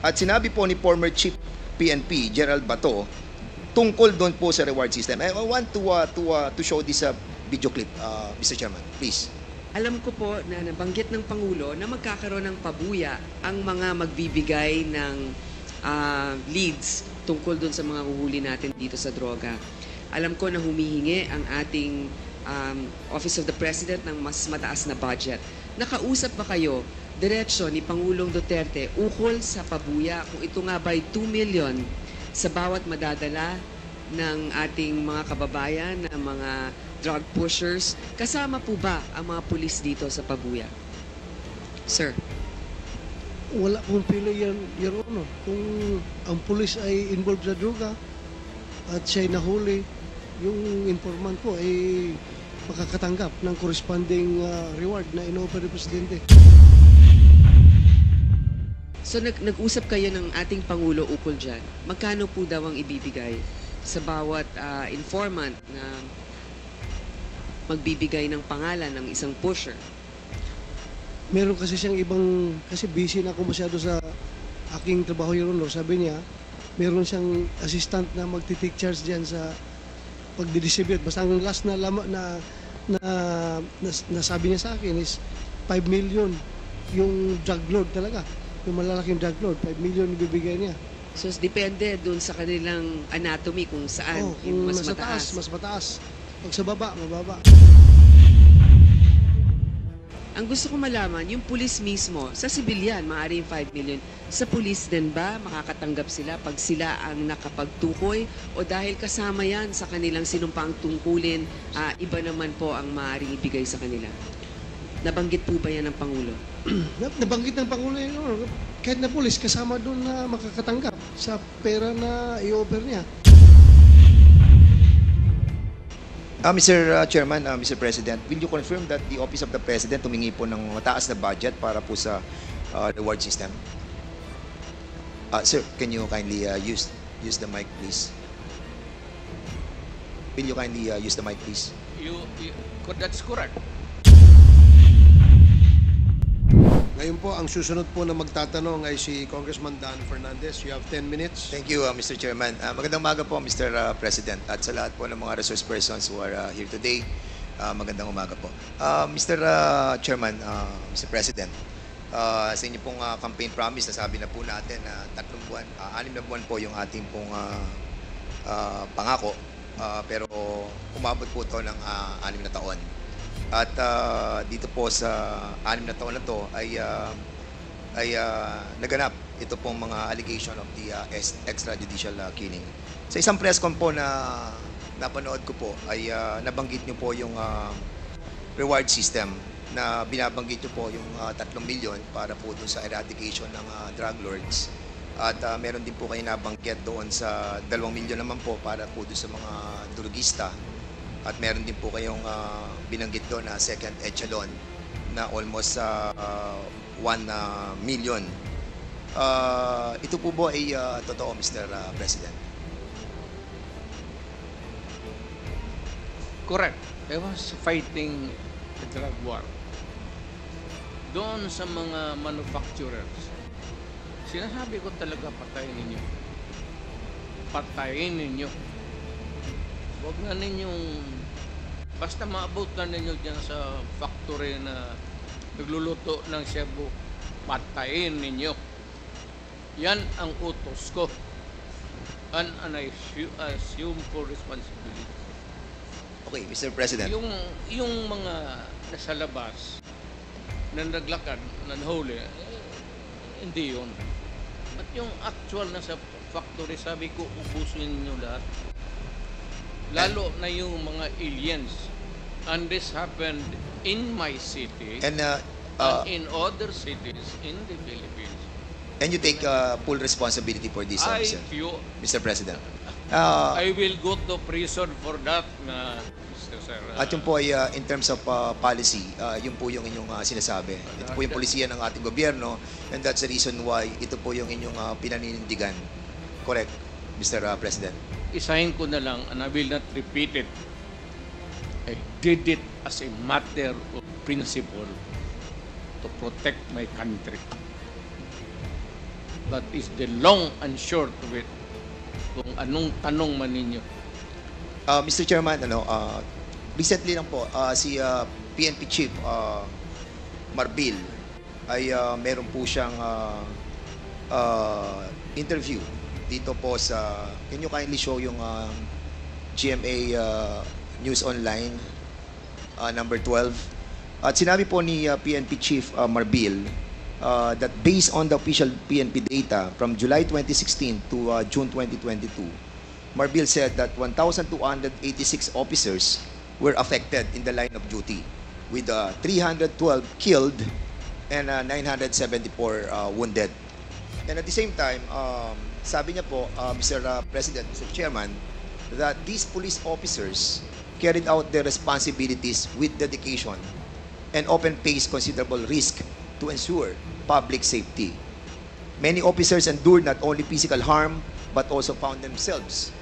At sinabi po ni former Chief PNP, Gerald Bato, tungkol doon po sa reward system. I want to show this video clip, Mr. Chairman, please. Alam ko po na nabanggit ng Pangulo na magkakaroon ng pabuya ang mga magbibigay ng leads tungkol doon sa mga huhuli natin dito sa droga. Alam ko na humihingi ang ating Office of the President ng mas mataas na budget. Nakausap ba kayo diretsyo ni Pangulong Duterte ukol sa pabuya kung ito nga ba'y 2 million sa bawat madadala ng ating mga kababayan na mga drug pushers? Kasama po ba ang mga pulis dito sa pabuya? Sir. Wala pong pili yan, Your Honor. Kung ang pulis ay involved sa droga at siya'y nahuli, yung informant po ay makakatanggap ng corresponding reward na in-offer ng Presidente. So nag-usap kayo ng ating Pangulo ukol dyan. Magkano po daw ang ibibigay sa bawat informant na magbibigay ng pangalan ng isang pusher? Meron kasi siyang ibang, kasi busy na ako masyado sa aking trabaho, Your Honor. Sabi niya, meron siyang assistant na magti-take charge diyan sa pagdi-distribute. Basta ang last na sabi niya sa akin is 5 million yung drug load talaga. Yung malalaking drug load, 5 million ibibigay niya. So depende dun sa kanilang anatomy kung saan yung mas mataas. Mas mataas. Pag sa baba, mababa. Ang gusto ko malaman, yung pulis mismo, sa sibilyan, maaaring 5 million. Sa pulis din ba, makakatanggap sila pag sila ang nakapagtukoy? O dahil kasama yan sa kanilang sinumpang tungkulin, iba naman po ang maaaring ibigay sa kanila? Nabanggit po ba yan ng Pangulo? Nabanggit ng Pangulo yun. Kahit na pulis, kasama doon na makakatanggap sa pera na i-offer niya. Mr. Chairman, Mr. President, will you confirm that the Office of the President tumingi po ng mataas na budget para po sa reward system? Sir, can you kindly use the mic, please? Will you kindly use the mic, please? That's correct. Ngayon po, ang susunod po na magtatanong ay si Congressman Dan Fernandez. You have 10 minutes. Thank you, Mr. Chairman. Magandang umaga po, Mr. President, at sa lahat po ng mga resource persons who are here today. Magandang umaga po. Mr. Chairman, Mr. President, sa inyo pong campaign promise, nasabi na po natin na 3 buwan, 6 na buwan po yung ating pong pangako, pero umabot po ito ng 6 na taon. At dito po sa 6 na taon na to ay naganap ito pong mga allegation of the extrajudicial killing. Sa isang press con po na napanood ko po ay nabanggit nyo po yung reward system na binabanggit nyo po yung 3 milyon para po doon sa eradication ng drug lords. At meron din po kayo nabanggit doon sa 2 milyon naman po para po doon sa mga drugista. At meron din po kayong binanggit doon na second echelon na almost 1 million. Ito po ba ay totoo, Mr. President? Correct. I was fighting the drug war. Doon sa mga manufacturers, sinasabi ko talaga patayin ninyo. Patayin ninyo. Huwag na ninyong, basta maabot na ninyo dyan sa factory na nagluluto ng shabu, patayin ninyo. Yan ang utos ko. And I assume for responsibility. Okay, Mr. President. Yung mga nasa labas na naglakad, nanhuli, hindi yun. At yung actual nasa factory, sabi ko, ubusin nyo lahat. Lalo na yung mga aliens. And this happened in my city And in other cities in the Philippines. you take full responsibility for this, Mr. President. I will go to prison for that, Mr. Sir. At yun po ay in terms of policy, yun po yung inyong sinasabi. Ito po yung polisiya ng ating gobyerno, and that's the reason why ito po yung inyong pinaninindigan. Correct, Mr. President? Isahin ko na lang, and I will not repeat it. I did it as a matter of principle to protect my country. That is the long and short of it. Kung anong tanong man ninyo. Mr. Chairman, recently lang po, si PNP Chief Marbil ay meron po siyang interview dito po sa, can you kindly show yung GMA News Online number 12. At sinabi po ni PNP Chief Marbil that based on the official PNP data from July 2016 to June 2022, Marbil said that 1,286 officers were affected in the line of duty, with 312 killed and 974 wounded. And at the same time, sabi niya po, Mr. President, Mr. Chairman, that these police officers carried out their responsibilities with dedication and often faced considerable risk to ensure public safety. Many officers endured not only physical harm, but also found themselves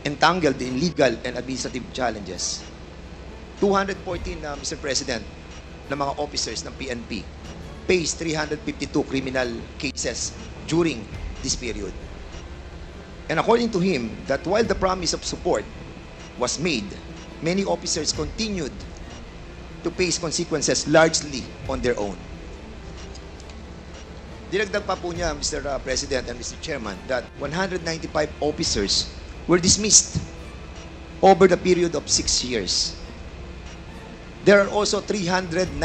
entangled in legal and administrative challenges. 214, Mr. President, na mga officers ng PNP faced 352 criminal cases during this period. And according to him, that while the promise of support was made, many officers continued to face consequences largely on their own. Dinagdag pa po niya, Mr. President and Mr. Chairman, that 195 officers were dismissed over the period of 6 years. There are also 398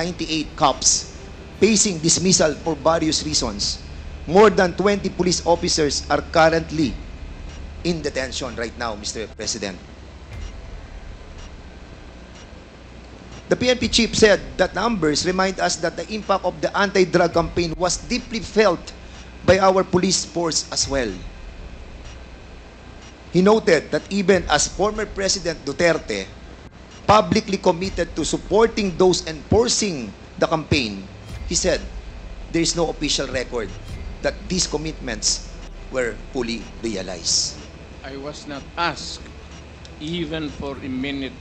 cops facing dismissal for various reasons. More than 20 police officers are currently in detention right now, Mr. President. The PNP chief said that numbers remind us that the impact of the anti-drug campaign was deeply felt by our police force as well. He noted that even as former President Duterte publicly committed to supporting those enforcing the campaign, he said there is no official record that these commitments were fully realized. I was not asked even for a minute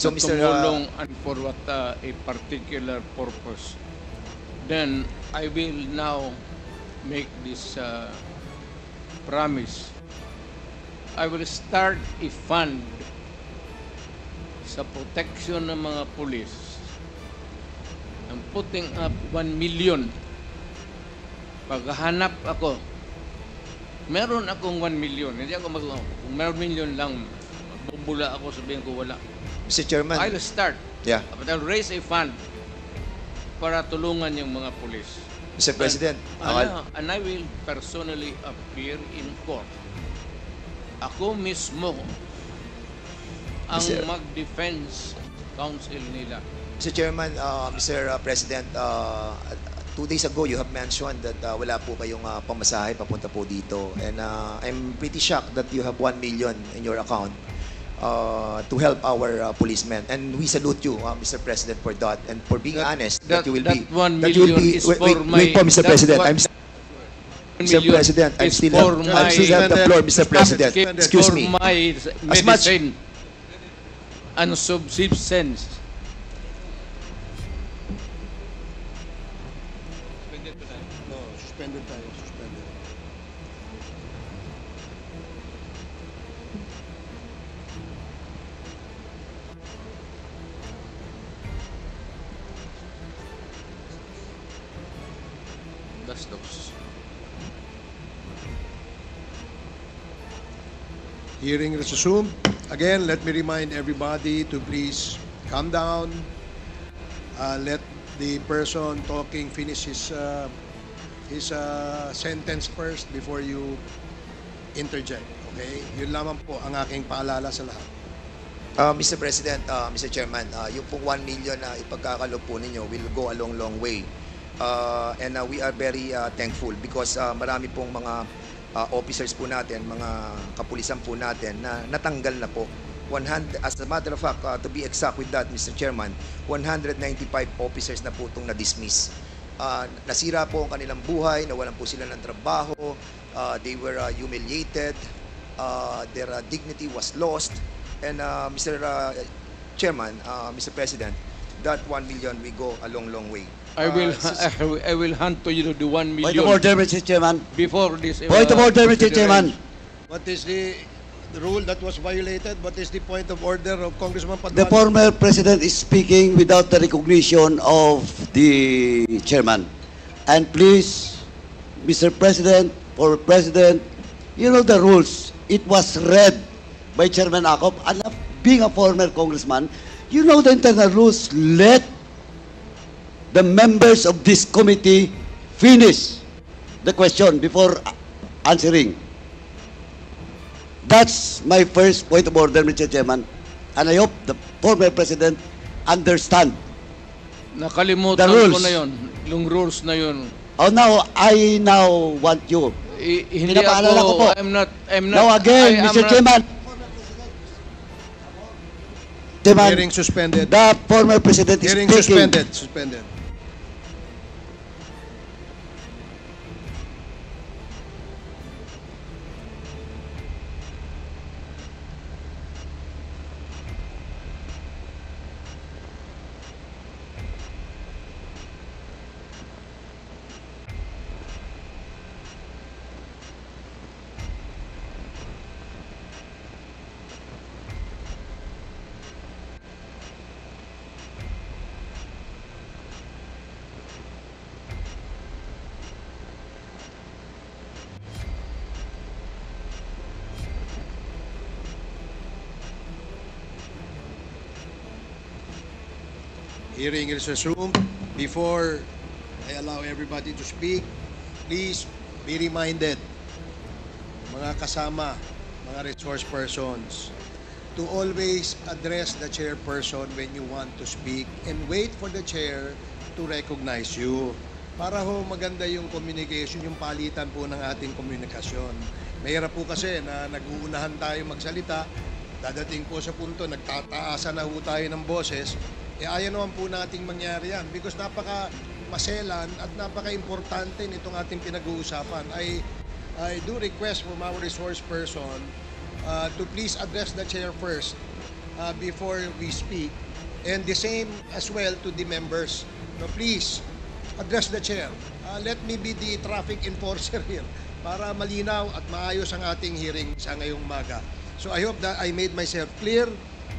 So, to Mr. tumulong and for what a particular purpose. Then I will now make this promise. I will start a fund sa protection ng mga pulis. I'm putting up 1 million. Paghahanap ako, meron akong 1 million. Hindi ako kung meron million lang, bubula ako, sabihin ko wala. Mr. Chairman, I'll start. yeah, But I'll raise a fund para tulungan yung mga pulis. Mr. President, And I will personally appear in court. Ako mismo ang Mr. mag-defense counsel nila. Mr. Chairman, Mr. President, 2 days ago you have mentioned that wala po kayong pamasahe papunta po dito, and I'm pretty shocked that you have 1 million in your account to help our policemen, and we salute you, Mr. President, for that, and for being honest that you will be. That 1 That you will million be. is Wait, for my. wait po, Mr. that President. one- I'm 1 Mr. million President, I is still for have the floor, Mr. President. Excuse for me. my As much- medicine and subsistence. No, suspended tayo, suspended. Gastos. Hearing resumed. Again, let me remind everybody to please calm down. Let the person talking finish his sentence first before you interject. Okay? Yun lamang po ang aking paalala sa lahat. Mr. President, Mr. Chairman, yung pong 1 million na ipagkakalob po ninyo will go a long way. And we are very thankful because marami pong mga officers po natin, mga kapulisan po natin na natanggal na po. As a matter of fact, to be exact with that, Mr. Chairman, 195 officers na po itong na-dismiss. Nasira po ang kanilang buhay, nawalan po sila ng trabaho, they were humiliated, their dignity was lost, and Mr. Chairman, Mr. President, that 1 million will go a long way. I will hand to you the 1 Point million of order, Mr. Chairman. before this. Point of order, Mr. Chairman. What is the rule that was violated? What is the point of order of Congressman The Paduano? former president is speaking without the recognition of the chairman. And please, Mr. President, former president, you know the rules. It was read by Chairman Acop. And being a former congressman, you know the internal rules. Let the members of this committee finish the question before answering. That's my first point of order, Mr. Chairman. And I hope the former president understand. Nakalimutan The rules. ko na yun. Yung rules na yun. Oh, now, I now want you. Hindi Pinapaalala ko po. I'm not, Now again, I am Mr. not- Chairman. Chairman, Hearing suspended. the former president is Hearing speaking. suspended. Hearing is resumed. Before I allow everybody to speak, please be reminded, mga kasama, mga resource persons, to always address the chairperson when you want to speak and wait for the chair to recognize you. Para ho maganda yung communication, yung palitan po ng ating komunikasyon. Mahirap po kasi na nag-uunahan tayo magsalita, dadating po sa punto, nagtataasan na ho tayo ng boses, ayaw naman po nating mangyari yan because napaka-maselan at napaka-importante nitong ating pinag-uusapan. I do request from our resource person to please address the chair first before we speak, and the same as well to the members. No, please address the chair. Let me be the traffic enforcer here para malinaw at maayos ang ating hearing sa ngayong umaga. So I hope that I made myself clear,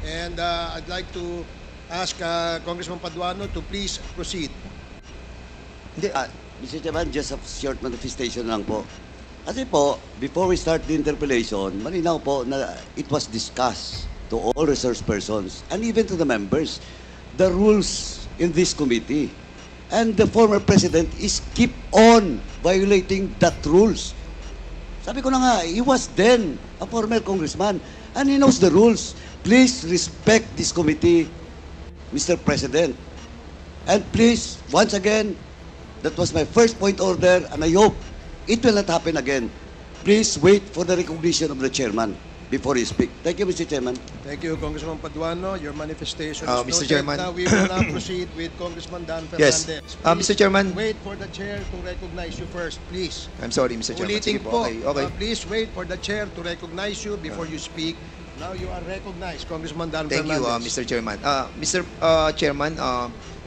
and I'd like to ask Congressman Paduano to please proceed. Hindi, Mr. Chairman, just a short manifestation lang po. Kasi po, before we start the interpellation, malinaw po na it was discussed to all resource persons and even to the members, the rules in this committee. And the former president is keep on violating that rules. Sabi ko na nga, he was then a former congressman and he knows the rules. Please respect this committee, Mr. President. And please, once again, that was my first point order, and I hope it will not happen again. Please wait for the recognition of the chairman before you speak. Thank you, Mr. Chairman. Thank you, Congressman Paduano. Your manifestation is Mr. noted. Chairman. Now we will now proceed with Congressman Dan Yes. Fernandez. Mr. Chairman. Wait for the chair to recognize you first, please. I'm sorry, Mr. Chairman. Ulitin Sige po, Okay, okay. please wait for the chair to recognize you before you speak. Now you are recognized, Congressman Dan Thank you, Fernandez. Mr. Chairman. Mr. Chairman,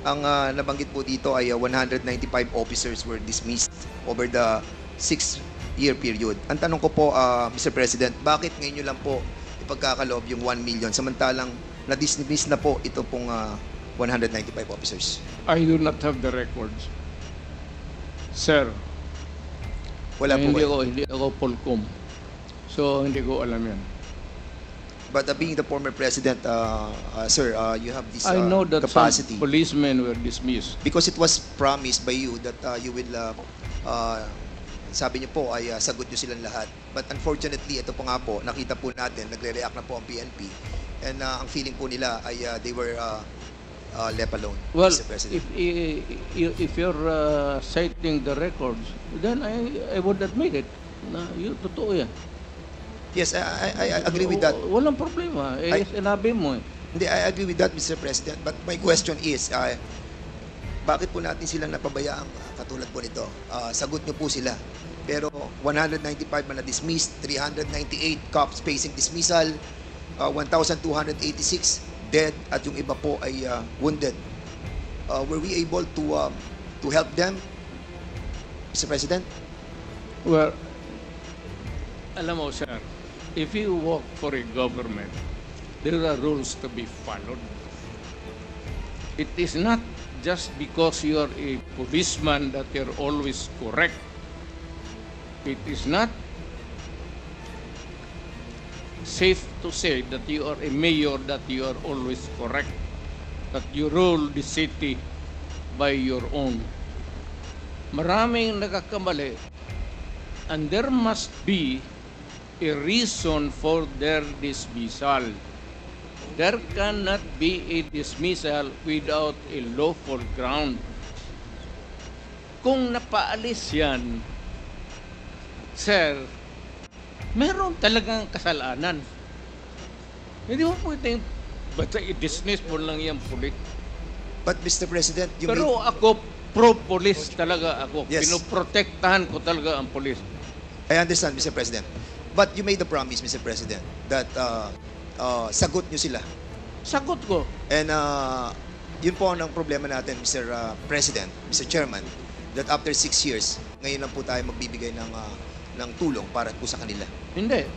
ang nabanggit po dito ay 195 officers were dismissed over the 6-year period. Ang tanong ko po, Mr. President, bakit ngayon nyo lang po ipagkakaloob yung 1 million samantalang na-dismiss na po ito pong 195 officers? I do not have the records. Sir, Wala po kayo. hindi ako Polcom. So, hindi ko alam yan. But being the former president, sir, you have this I know that capacity. some policemen were dismissed. Because it was promised by you that you will, sabi niyo po ay sagot niyo silang lahat. But unfortunately, ito po nga po, nakita po natin, nagre-react na po ang PNP. And ang feeling po nila ay they were left alone, Well, Mr. President. if you're citing the records, then I would admit it. Na yun, totoo yan. Yes, I agree with that. Walang problema. Sinabi mo eh. Hindi, I agree with that, Mr. President. But my question is, bakit po natin silang napabayaan katulad po nito? Sagot niyo po sila. Pero 195 na dismissed, 398 cops facing dismissal, 1,286 dead, at yung iba po ay wounded. Were we able to to help them, Mr. President? Well, alam mo, sir, if you work for a government, there are rules to be followed. It is not just because you are a policeman that you're always correct. It is not safe to say that you are a mayor that you are always correct, that you rule the city by your own. Maraming nagkakamali, and there must be a reason for their dismissal. There cannot be a dismissal without a lawful ground. Kung napaalis yan, sir, meron talagang kasalanan. Hindi mo pwedeng basta i-dismiss mo lang yung pulis. But Mr. President, you Pero ako, pro-police talaga ako. Yes. Pinoprotektahan ko talaga ang pulis. I understand, Mr. President. But you made the promise, Mr. President, that sagot nyo sila. Sagot ko. And yun po ang problema natin, Mr. President, Mr. Chairman, that after 6 years, ngayon lang po tayo magbibigay ng tulong para po sa kanila. Hindi.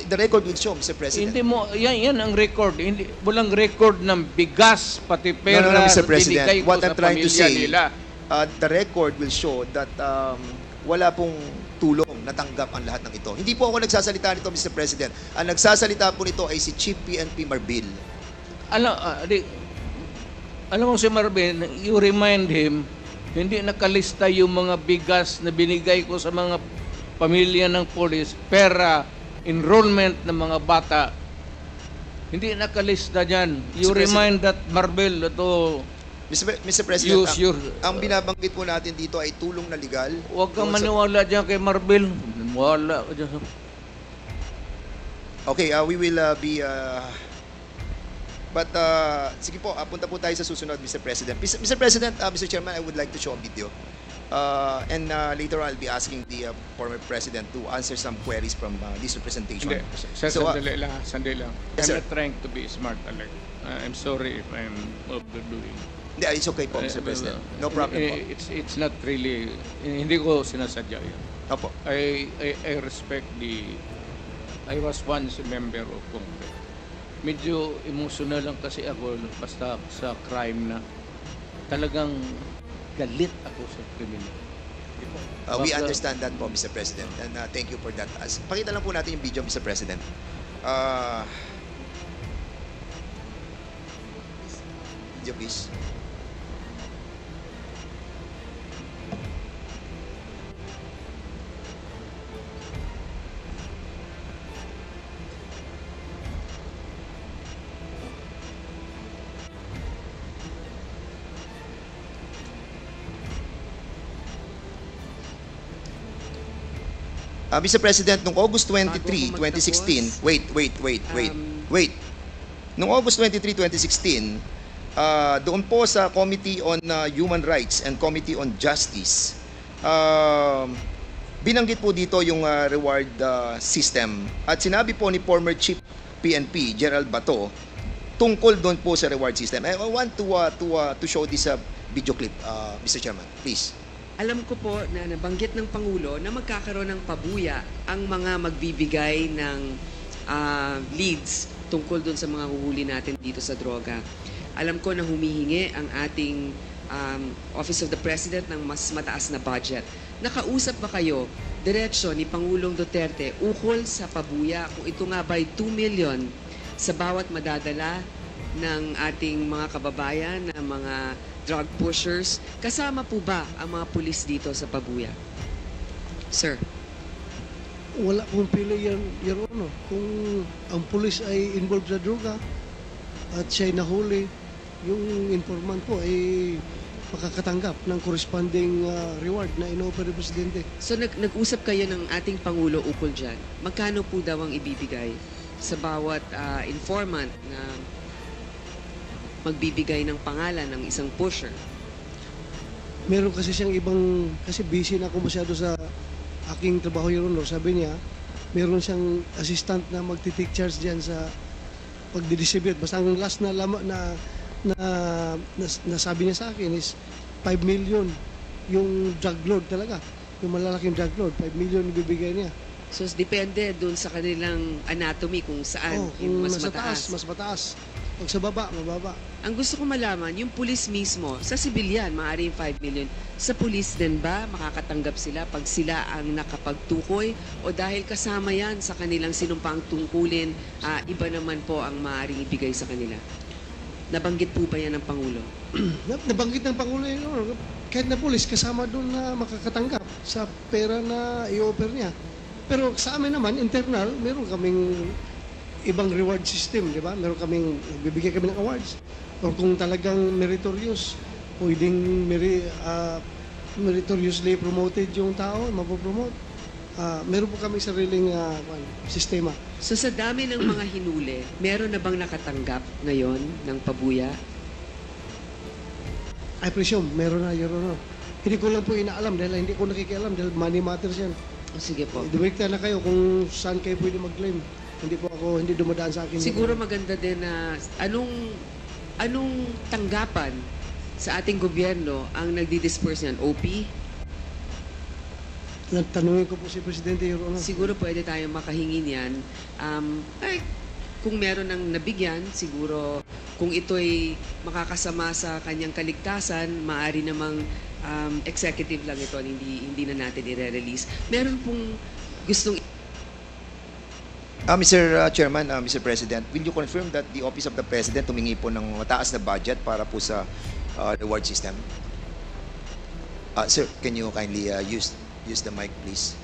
The record will show, Mr. President. Hindi mo, yan ang record. Hindi, walang record ng bigas, pati pera No, Mr. na President. binigay ko What sa I'm trying to pamilya say, nila. the record will show that wala pong tulong natanggap ang lahat ng ito. Hindi po ako nagsasalita nito, Mr. President. Ang nagsasalita po nito ay si Chief PNP Marbil. Alam mo si Marvin, you remind him, hindi nakalista yung mga bigas na binigay ko sa mga pamilya ng polis, pera, enrollment ng mga bata. Hindi nakalista dyan. You Mr. remind that Marvel to Mr. President, use your... ang binabanggit po natin dito ay tulong na legal. Huwag kang Doon sa- maniwala dyan kay Marvel. Wala ka dyan. Okay, we will be... but, sige po, punta po tayo sa susunod, Mr. President. Mr. President, Mr. Chairman, I would like to show a video. And later I'll be asking the former President to answer some queries from this representation. Hindi. Sandali lang. Yes, I'm sir. not trying to be smart, Alec. I'm sorry if I'm overdoing. Hindi, it's okay po, Mr. President. No problem po. It's not really, hindi ko sinasadya yun. Opo. I respect I was once a member of Congress. Medyo emotional lang kasi ako basta sa crime na talagang galit ako sa kriminal. We understand that po, Mr. President. And thank you for that. Pakita lang po natin yung video, Mr. President. Video, please. Mr. President, noong August 23, Bago ako 2016, wait. Noong August 23, 2016, doon po sa Committee on Human Rights and Committee on Justice, binanggit po dito yung reward system. At sinabi po ni former Chief PNP, Gerald Bato, tungkol doon po sa reward system. I want to show this video clip, Mr. Chairman, please. Alam ko po na nabanggit ng Pangulo na magkakaroon ng pabuya ang mga magbibigay ng leads tungkol dun sa mga huhuli natin dito sa droga. Alam ko na humihingi ang ating Office of the President ng mas mataas na budget. Nakausap ba kayo diretsyo ni Pangulong Duterte ukol sa pabuya kung ito nga ba'y 2 million sa bawat madadala ng ating mga kababayan na mga drug pushers? Kasama po ba ang mga pulis dito sa pabuya? Sir. Wala pong pili yan, Your Honor. Kung ang pulis ay involved sa droga at siya'y nahuli, yung informant po ay makakatanggap ng corresponding reward na ino-offer ng Presidente. So nag-usap kayo ng ating Pangulo ukol dyan. Magkano po daw ang ibibigay sa bawat informant na magbibigay ng pangalan ng isang pusher? Meron kasi siyang ibang, kasi busy na ako masyado sa aking trabaho, Your Honor. Sabi niya, meron siyang assistant na magti-take charge diyan sa pagdi-distribute. Basta ang last na sabi niya sa akin is 5 million yung drug load talaga. Yung malalaking drug load, 5 million ibibigay niya. So, depende dun sa kanilang anatomy kung saan yung Kung mas nasa mataas. taas, mas mataas. Pag sa baba, mababa. Ang gusto ko malaman, yung pulis mismo, sa sibilyan, maaaring 5 million. Sa pulis din ba, makakatanggap sila pag sila ang nakapagtukoy? O dahil kasama yan sa kanilang sinumpang tungkulin, iba naman po ang maaaring ibigay sa kanila? Nabanggit po ba yan ng Pangulo? Nabanggit ng Pangulo yun, kahit na pulis, kasama doon na makakatanggap sa pera na i-offer niya. Pero sa amin naman, internal, meron kaming ibang reward system, di ba? Meron kaming, bibigyan kami ng awards. O kung talagang meritorious, pwedeng meritoriously promoted yung tao, mapopromote. Meron po kami sariling sistema. So sa dami ng mga hinuli, meron na bang nakatanggap ngayon ng pabuya? I presume, meron na, Your Honor. Hindi ko lang po inaalam dahil hindi ko nakikialam dahil money matters yan. O sige po. Direkta na kayo kung saan kayo pwede mag-claim. Hindi dumadaan sa akin. Siguro maganda din na anong tanggapan sa ating gobyerno ang nagdi-disperse niyan? OP? Tanungin ko po si Presidente, Your Honor. Siguro pwede tayo makahingi niyan. Kung meron ng nabigyan, siguro kung ito'y makakasama sa kanyang kaligtasan, maaari namang executive lang ito, hindi na natin i-release. Meron pong gustong Mr. Chairman, Mr. President, will you confirm that the Office of the President tumingi po ng mataas na budget para po sa reward system? Sir, can you kindly use the mic, please?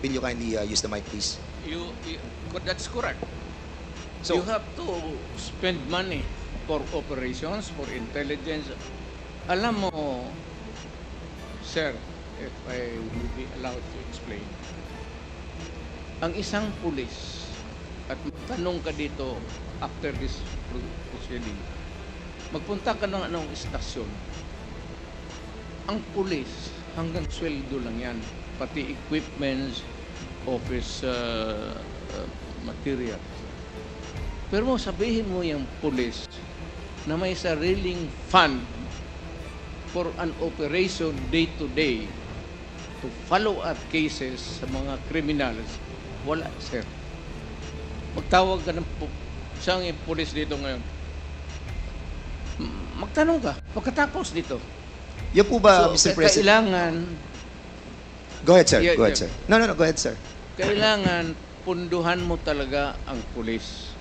Will you kindly use the mic, please? That's correct. So, You have to spend money for operations, for intelligence. Alam mo, sir, if I will be allowed to explain, ang isang pulis, at magtanong ka dito after this proceeding, magpunta ka ng anong istasyon, ang pulis, hanggang sweldo lang yan, pati equipments, office material. Pero sabihin mo yung pulis na may sariling fund for an operation day-to-day to follow up cases sa mga criminals, wala, sir. Magtawag ka ng isang pulis dito ngayon. Magtanong ka, pagkatapos dito. yun po ba, Mr. President? Kailangan, Go ahead, sir. Yeah, Go ahead, yeah. sir. No, go ahead, sir. kailangan punduhan mo talaga ang pulis.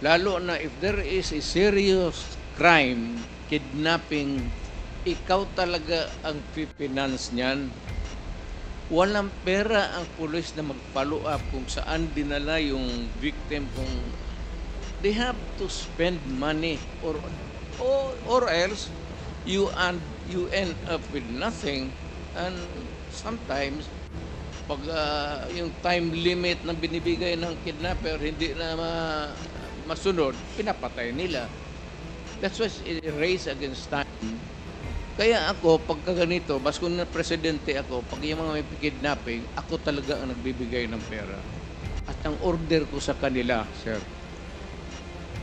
Lalo na if there is a serious crime, kidnapping, ikaw talaga ang pipinance niyan. Walang pera ang pulis na mag-follow up kung saan dinala yung victim, kung they have to spend money or else you end up with nothing. And sometimes pag yung time limit na binibigay ng kidnapper hindi na masunod, pinapatay nila. That's why it's a race against time. Kaya ako, pagka ganito, bas kung na presidente ako, pag yung mga may kidnapping, ako talaga ang nagbibigay ng pera. At ang order ko sa kanila, sir,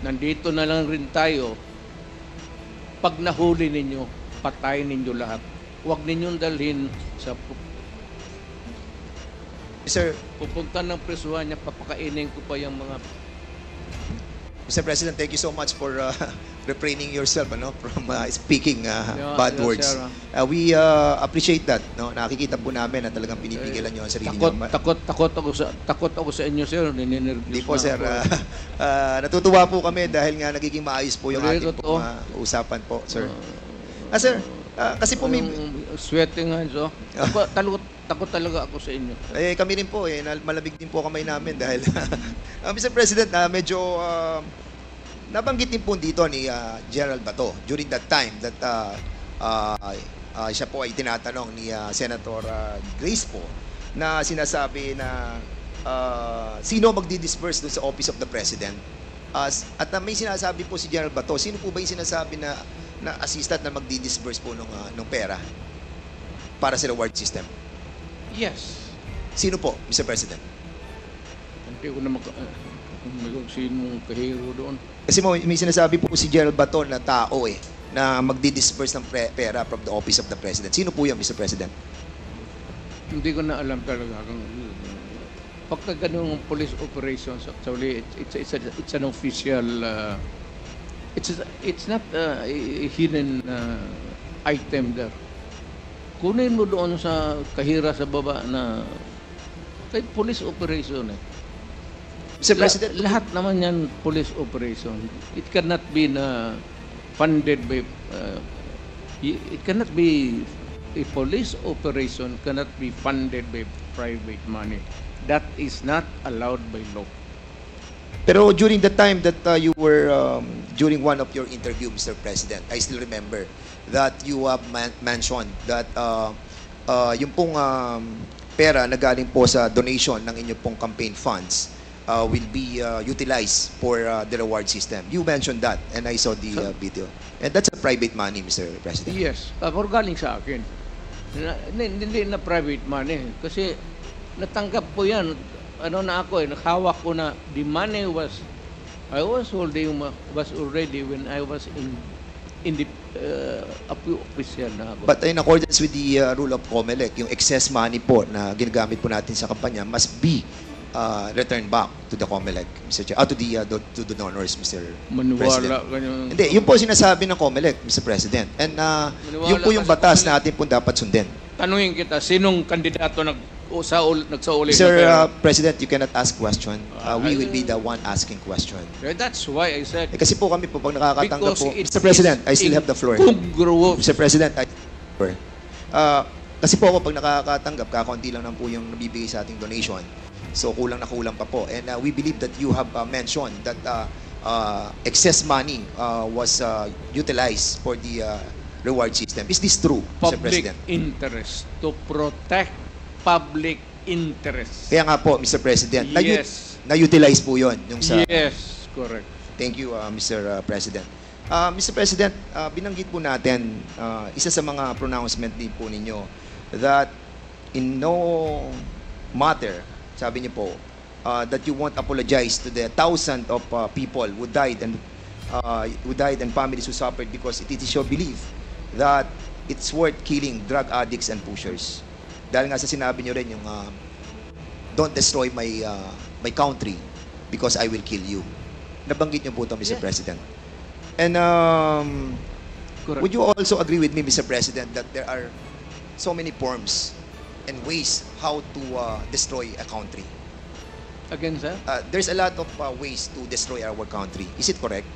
nandito na lang rin tayo, pag nahuli ninyo, patayin ninyo lahat. Huwag ninyong dalhin sa Mr. pupunta ng presuhan niya, papakainin ko pa yung mga... Mr. President, thank you so much for refraining yourself from speaking bad yeah, words. sir. We appreciate that. No? Nakikita po namin na talagang pinipigilan nyo ang sarili nyo. Takot ako sa inyo, sir. Hindi po, sir. Natutuwa po kami dahil nga nagiging maayos po yung ating Totoo. usapan po, sir. Sir, kasi po may... Sweating hands, oh. Takot talaga ako sa inyo. Kami rin po, malamig din po kamay namin dahil Mr. President, medyo nabanggit din po dito ni General Bato during that time that siya po ay tinatanong ni Senator Grace po na sinasabi na sino magdi-disperse doon sa Office of the President. At may sinasabi po si General Bato, sino po ba yung sinasabi na assistant na magdi-disperse po ng pera para sa reward system? Yes. Sino po, Mr. President? Hindi ko na sinong kahiro doon. Kasi may sinasabi po si General Bato na tao na magdi-disperse ng pera from the office of the President? Sino po yan, Mr. President? Hindi ko na alam talaga kung pagka ganung police operations, actually it's an official it's not a hidden item there. Kunin mo doon sa kahira sa baba na kahit police operation Mr. President, lahat naman yan police operation. It cannot be funded by it cannot be a police operation cannot be funded by private money. That is not allowed by law. pero during the time that you were, during one of your interview, Mr. President, I still remember that you have mentioned that yung pong pera na galing po sa donation ng inyong pong campaign funds will be utilized for the reward system. You mentioned that, and I saw the video. And that's a private money, Mr. President. Yes, pero galing sa akin. Hindi na private money. Kasi natanggap ko yan. Ano na ako nakahawak ko na the money I was holding was already when I was in the official na ako. But in accordance with the rule of COMELEC, yung excess money po na ginagamit po natin sa kampanya must be returned back to the COMELEC, Mr. Chair, to the donors, Mr. President. Maniwala ganyan. Hindi, yun po sinasabi ng COMELEC, Mr. President. And yun po yung batas na atin po dapat sundin. Tanungin kita, sinong kandidato nagsauli? Mr. President, you cannot ask question. We will be the one asking question. That's why I said, Kasi po kami po, pag nakakatanggap because po, it Mr. President, I is still have the floor. incongruous. Mr. President, kasi po ako pag nakakatanggap, kakaunti lang po yung nabibigay sa ating donation. So kulang na kulang pa po. And we believe that you have mentioned that excess money was utilized for the reward system. Is this true, Mr. Public President? interest. To protect public interest. Kaya nga po, Mr. President, Yes. na-utilize po yun. Yung sa, Yes, correct. Thank you, Mr. President. Mr. President, binanggit po natin, isa sa mga pronouncement din po ninyo, that in no matter, sabi niyo po, that you won't apologize to the thousands of people who died and families who suffered because it is your belief that it's worth killing drug addicts and pushers. Dahil nga sa sinabi niyo rin yung don't destroy my country because I will kill you. Nabanggit niyo po ito, Mr. President. And Correct. would you also agree with me, Mr. President, that there are so many forms and ways how to destroy a country? Again, sir? There's a lot of ways to destroy our country. Is it correct?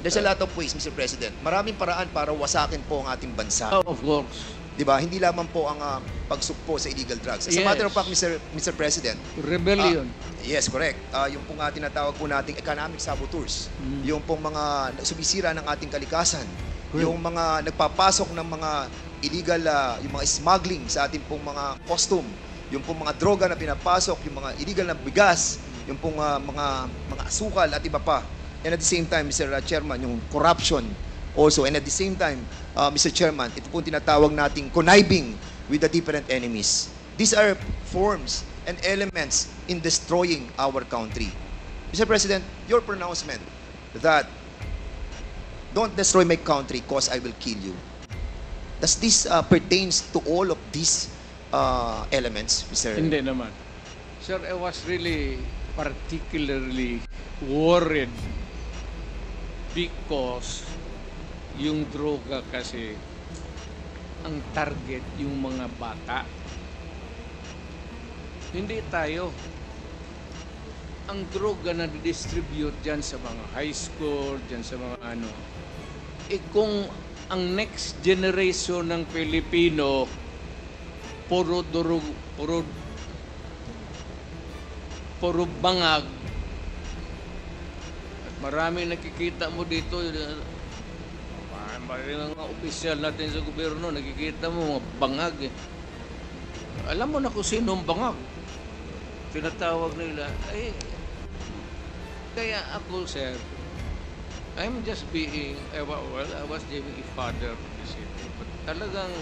There's a lot of ways, Mr. President. Maraming paraan para wasakin po ang ating bansa. Oh, of course. Di ba? Hindi lamang po ang pagsugpo sa illegal drugs. As a Yes. matter of fact, Mr. President, Rebellion. yes, correct. Yung pong tinatawag po nating economic saboteurs, yung pong mga sumisira ng ating kalikasan, yung mga nagpapasok ng mga illegal, yung mga smuggling sa ating pong mga costume, yung pong mga droga na pinapasok, yung mga illegal na bigas, yung pong mga asukal at iba pa. And at the same time, Mr. Chairman, yung corruption also. And at the same time, Mr. Chairman, ito pong tinatawag nating conniving with the different enemies. These are forms and elements in destroying our country. Mr. President, your pronouncement that don't destroy my country because I will kill you. Does this pertains to all of these elements, Mr. Hindi naman. Sir, I was really particularly worried because yung droga kasi ang target yung mga bata. Hindi tayo. Ang droga na distribute dyan sa mga high school, dyan sa mga ano, kung ang next generation ng Pilipino puro durug, puro bangag, at maraming nakikita mo dito, mga opisyal natin sa gobyerno, nakikita mo mga bangag eh. Alam mo na kung sino ang bangag. Tinatawag nila, kaya ako, sir, I'm just being, I was being a father of the city. But talagang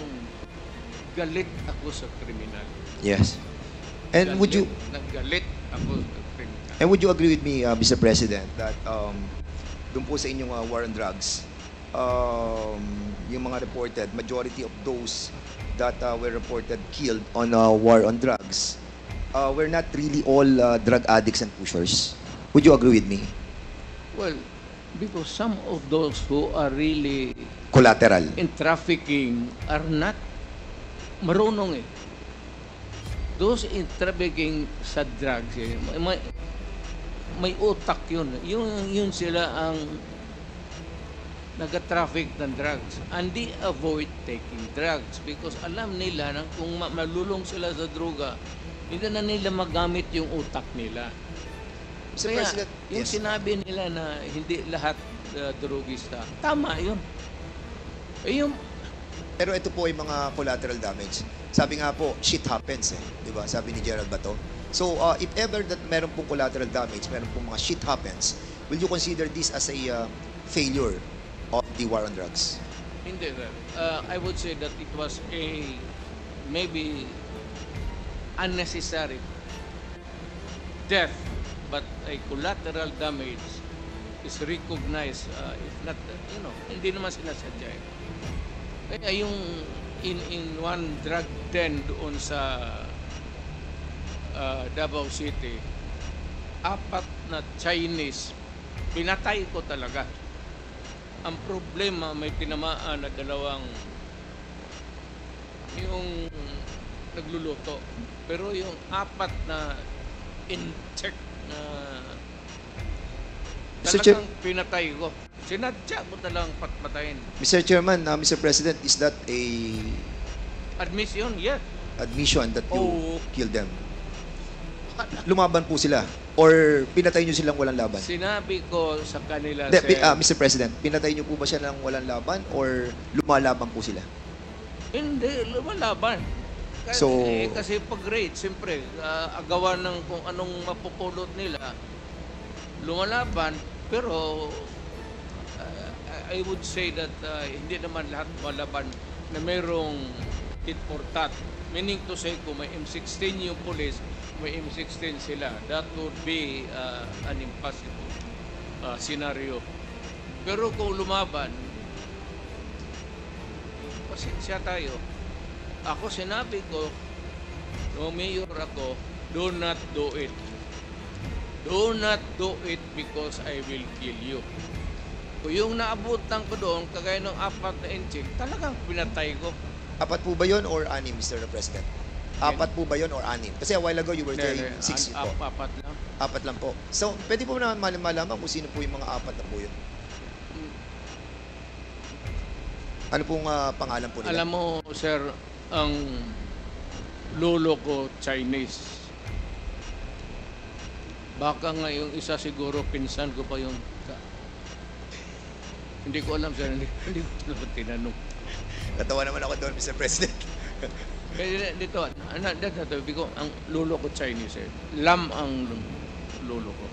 galit ako sa kriminal. Yes. And would you Naggalit ako sa kriminal. And would you agree with me, Mr. President, that doon po sa inyong war on drugs, yung mga reported, majority of those that were reported killed on war on drugs were not really all drug addicts and pushers. Would you agree with me? Well, because some of those who are really Collateral. in trafficking are not marunong eh. Those in trafficking sa drugs eh, may utak yun. Yun sila ang nag-traffic ng drugs. And they avoid taking drugs because alam nila na kung malulong sila sa droga, hindi na nila magamit yung utak nila. Mr. Kaya, President, yung yes. sinabi nila na hindi lahat drugista, tama yun. Eh, yung Pero ito po ay mga collateral damage. Sabi nga po, shit happens eh. Di ba? Sabi ni Gerald Bato. So, if ever that meron pong collateral damage, meron pong mga shit happens, will you consider this as a failure of the war on drugs? Hindi, sir. I would say that it was a maybe unnecessary death, but a collateral damage is recognized, if not, hindi naman sinasadya. Kaya yung in one drug den doon sa Davao City, 4 na Chinese, pinatay ko talaga. Ang problema, may tinamaan na 2 yung nagluluto. Pero yung 4 na in-check na Mr. Chair- talagang pinatay ko. Sinadya ko talagang patpatayin. Mr. Chairman, Mr. President, is that a Admission, yes. admission that you Oo. killed them? Lumaban po sila? Or pinatay nyo silang walang laban? Sinabi ko sa kanila, Hindi, sir, Mr. President, pinatay nyo po ba siya ng walang laban or lumalaban po sila? hindi, lumalaban. Kasi, So- kasi pag raid, siyempre, agawan ng kung anong mapupulot nila, lumalaban, pero I would say that hindi naman lahat malaban na mayroong tit for tat. Meaning to say, kung may M16 yung police, may M16 sila. That would be an impossible scenario. Pero kung lumaban, pasensya tayo. Ako sinabi ko, no mayor ako, do not do it. Do not do it because I will kill you. Kung yung naabutan ko doon, kagaya ng 4 na inchik, talagang pinatay ko. 4 po ba yun or 6, Mr. President? 4 po ba yun or 6? Kasi a while ago you were saying 6 po. 4 lang. 4 lang po. So, pwede po naman malaman kung sino po yung mga 4 na po yun. Ano pong pangalan po nila? Alam mo, sir, ang lolo ko Chinese. Baka nga yung isa siguro pinsan ko pa yung hindi ko alam, sir. Hindi ko alam tinanong. Natawa naman ako doon, Mr. President. Kaya dito, ang lolo ko Chinese eh. Lam ang lolo ko.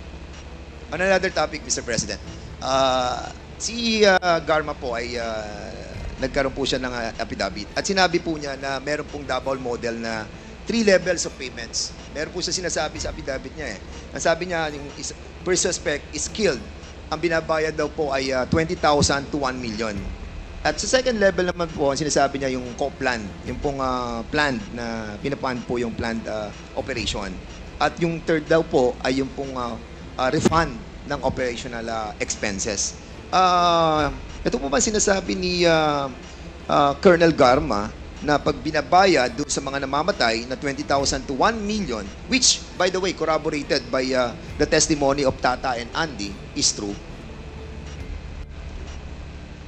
On another topic, Mr. President. Si Garma po ay nagkaroon po siya ng affidavit. At sinabi po niya na meron pong double model na 3 levels of payments. Meron po siya sinasabi sa affidavit niya eh. Ang sabi niya, yung first suspect is killed. Ang binabayad daw po ay 20,000 to 1 million. At sa second level naman po, ang sinasabi niya yung co-plan, yung pong planned na pinapan po yung planned operation. At yung third daw po ay yung pong refund ng operational expenses. Ito po ba sinasabi ni Colonel Garma na pag binabayad doon sa mga namamatay na 20,000 to 1 million, which, by the way, corroborated by the testimony of Tata and Andy, is true?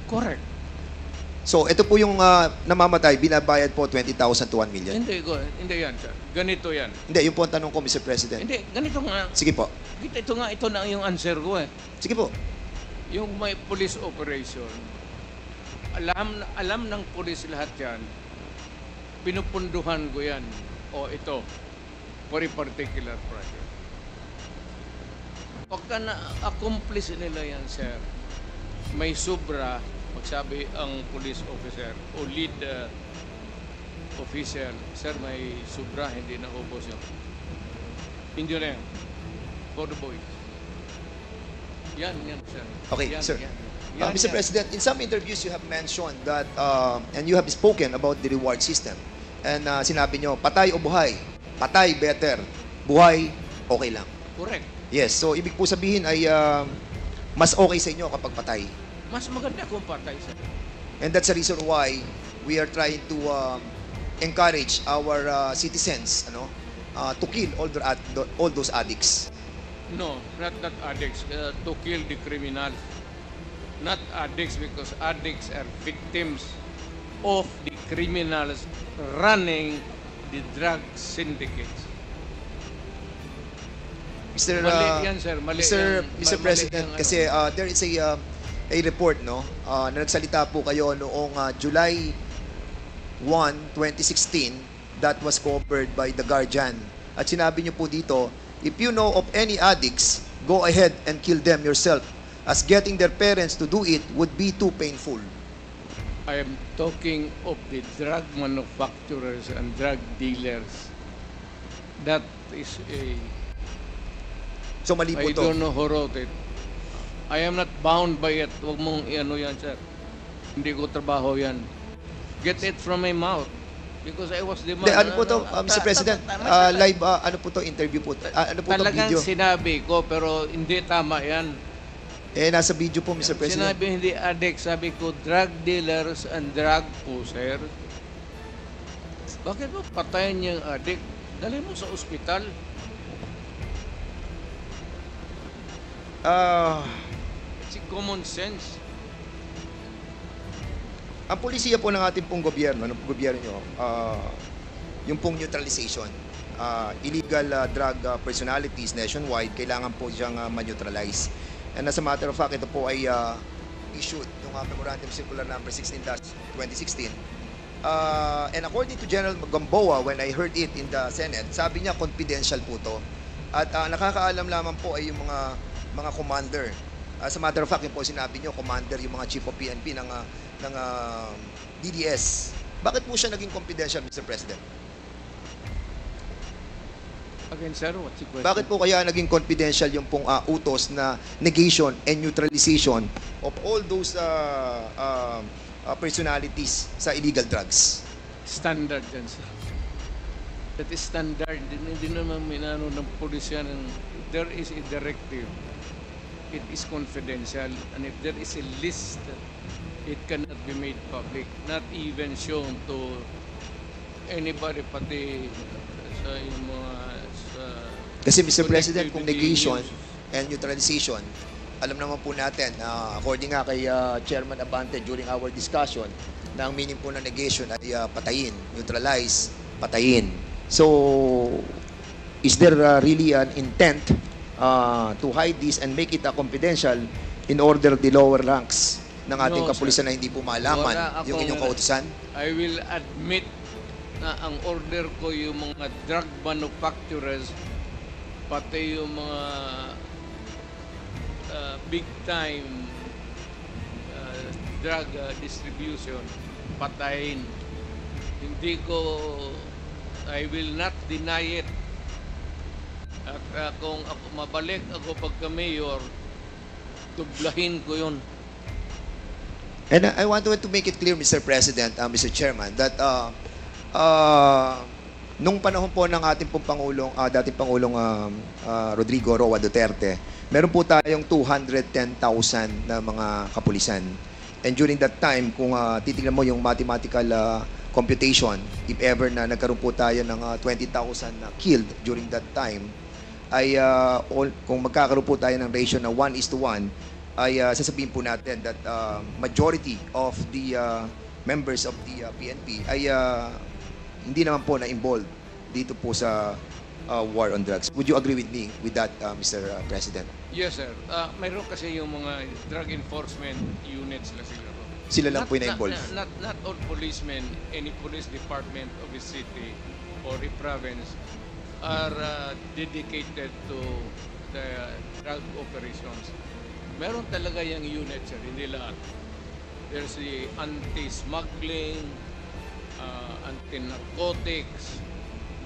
Correct. So, ito po yung namamatay, binabayad po 20,000 to 1 million. Hindi yan, sir. Ganito yan. Hindi, yung po ang tanong ko, Mr. President. Hindi, ganito nga. Sige po. Ito na yung answer ko eh. Sige po. Yung may police operation, alam ng police lahat yan, pinupunduhan ko yan, o ito, for a particular project. Pagka na-accomplish nila yan, sir, may sobra, magsabi ang police officer o lead official, sir, may sobra, hindi na ubos yun. Hindi na yan. For the boys. Yan, sir. Okay, Yan, sir. yan. Mr. President, in some interviews you have mentioned that, and you have spoken about the reward system. And sinabi nyo, patay o buhay? Patay, better. Buhay, okay lang. Correct. Yes, so ibig po sabihin ay mas okay sa inyo kapag patay. Mas maganda kung patay, sir. And that's the reason why we are trying to encourage our citizens to kill all those addicts. No, not addicts. To kill the criminal. Not addicts, because addicts are victims of the criminals running the drug syndicates. Mr. Mali yan, sir. Mali Mr. yan. Mr. Mali President, yan, kasi there is a report na nagsalita po kayo noong July 1, 2016 that was covered by The Guardian. At sinabi niyo po dito, if you know of any addicts, go ahead and kill them yourself, as getting their parents to do it would be too painful. I am talking of the drug manufacturers and drug dealers. That is So mali po I to. don't know who wrote it. I am not bound by it. Huwag mong ano yan, sir. Hindi ko trabaho yan. Get it from my mouth. Because I was the man. Hindi, ano po to, Mr. President? Live, ano po to, interview po? Ano po to, Talagang video? sinabi ko, pero hindi tama yan. Nasa video po, Mr. President. Sinabi hindi addict, sabi ko drug dealers and drug pusher. Bakit mo patayin yung addict? Dali mo sa ospital. It's common sense. Ang polisiya po ng ating pong gobyerno, ng gobyerno nyo, yung pong neutralization, illegal drug personalities nationwide, kailangan po siyang ma-neutralize. And as a matter of fact, ito po ay issued ng Memorandum Circular Number 16-2016. And according to General Gamboa, when I heard it in the Senate, sabi niya confidential po to. At nakakaalam lamang po ay yung mga commander. As a matter of fact, yung po sinabi niyo, commander, yung mga chief of PNP ng DDS. Bakit po siya naging confidential, Mr. President? Again, sir, what's the question? Bakit po kaya naging confidential yung pong utos na negation and neutralization of all those personalities sa illegal drugs? Standard yan, sir. That is standard. Hindi naman minano ng pulisya ng there is a directive. It is confidential. And if there is a list, it cannot be made public. Not even shown to anybody, pati sa yung mga Kasi Mr. President, connected kung to the negation news. and neutralization, alam naman po natin, according nga kay Chairman Abante during our discussion, na ang meaning po ng negation ay patayin, neutralize, patayin. So, is there really an intent to hide this and make it confidential in order the lower ranks ng ating No, kapulisan na hindi po malaman Wala yung inyong akong- kautusan? I will admit na ang order ko yung mga drug manufacturers, pati yung mga big time drug distribution, patayin. Hindi ko, I will not deny it. At kung ako mabalik ako pagka-mayor, tublahin ko yun. And I want to make it clear, Mr. President, Mr. Chairman, that nung panahon po ng ating pong Pangulong, dating Pangulong Rodrigo Roa Duterte, meron po tayong 210,000 na mga kapulisan. And during that time, kung titignan mo yung mathematical computation, if ever na nagkaroon po tayo ng 20,000 na killed during that time, ay kung magkakaroon po tayo ng ratio na 1:1, ay sasabihin po natin that majority of the members of the PNP ay hindi naman po na-involved dito po sa war on drugs. Would you agree with me with that, Mr. President? Yes, sir. Mayroon kasi yung mga drug enforcement units na sila. Sila lang po yung na-involved. Not all policemen, any police department of a city or a province are dedicated to the drug operations. Meron talaga yung unit, sir, hindi lahat. There's the anti-smuggling, anti-narcotics,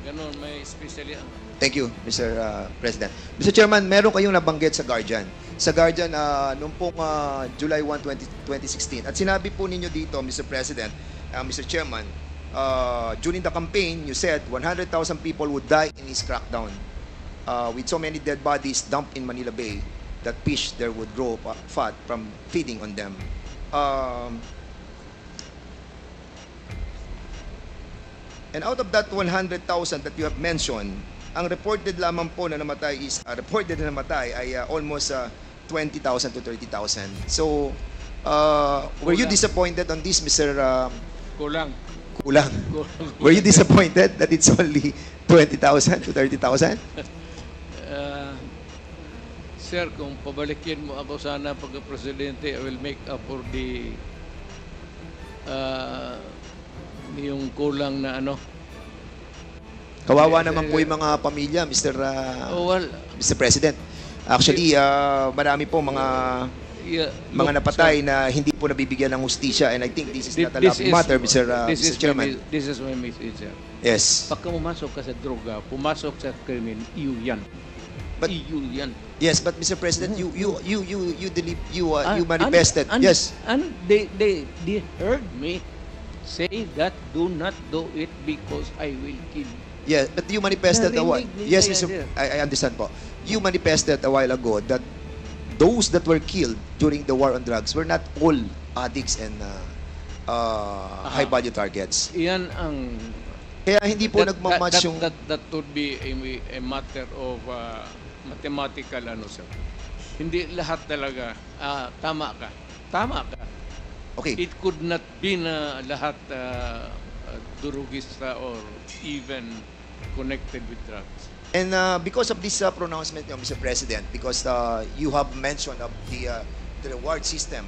ganun, may especially. Thank you, Mr. President. Mr. Chairman, meron kayong nabanggit sa Guardian sa Guardian noong pong July 1, 2016. At sinabi po ninyo dito, Mr. President, Mr. Chairman, during the campaign, you said 100,000 people would die in this crackdown. With so many dead bodies dumped in Manila Bay, that fish there would grow fat from feeding on them. And out of that 100,000 that you have mentioned, ang reported lamang po na namatay ay almost 20,000 to 30,000. So, were you Kulang. disappointed on this, Mr. Kulang. Kulang? Were you disappointed that it's only 20,000 to 30,000? Sir, kung pabalikin mo ako sana pagka-presidente, I will make up for the yung kulang na ano. Kawawa naman po yung mga pamilya, Mr. Well, Mr. President. Actually, marami po mga look, napatay sir, na hindi po nabibigyan ng hustisya, and I think this is thi- not a this laughing is- matter, Mr. this is Chairman. this is my message, sir. Yes. Pagka pumasok ka sa droga, pumasok sa krimen, iyo yan. But- iyo yan. Yes, but Mr. President, you manifested. And Yes. they heard me say that do not do it because I will kill you. Yeah, but you manifested a while. Narinig Yes, nila Mr. yan, I understand po. You manifested a while ago that those that were killed during the war on drugs were not all addicts and high-value targets. Iyan ang Kaya hindi po nagmamatch yung... that would be a matter of mathematical ano, sir. Hindi lahat talaga tama ka. Okay. It could not be na lahat durugista or even connected with drugs. And because of this pronouncement, Mr. President, because you have mentioned of the reward system,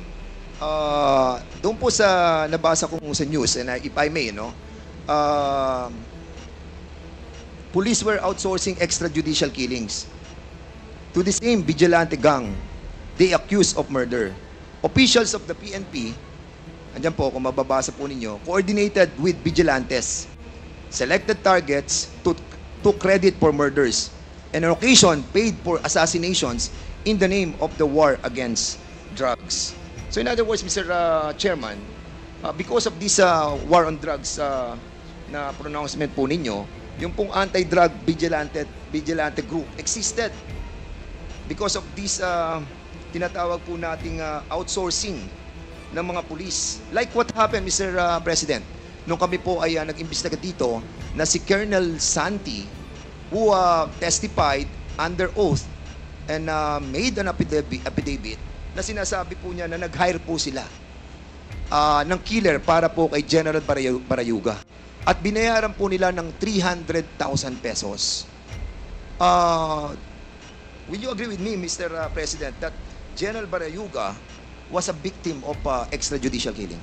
doon po sa nabasa kong sa news, and if I may, police were outsourcing extrajudicial killings to the same vigilante gang they accused of murder. Officials of the PNP, andyan po, kung mababasa po ninyo, coordinated with vigilantes, selected targets to credit for murders, and on occasion paid for assassinations in the name of the war against drugs. So in other words, Mr. Chairman, because of this war on drugs na pronouncement po ninyo, yung pong anti-drug vigilante group existed because of this tinatawag po nating outsourcing ng mga pulis. Like what happened, Mr. President, nung kami po ay nag-imbestiga dito na si Colonel Santi, who testified under oath and made an affidavit na sinasabi po niya na nag-hire po sila ng killer para po kay General Barayuga. At binayaran po nila ng 300,000 pesos. Will you agree with me, Mr. President, that General Barayuga was a victim of extrajudicial killing?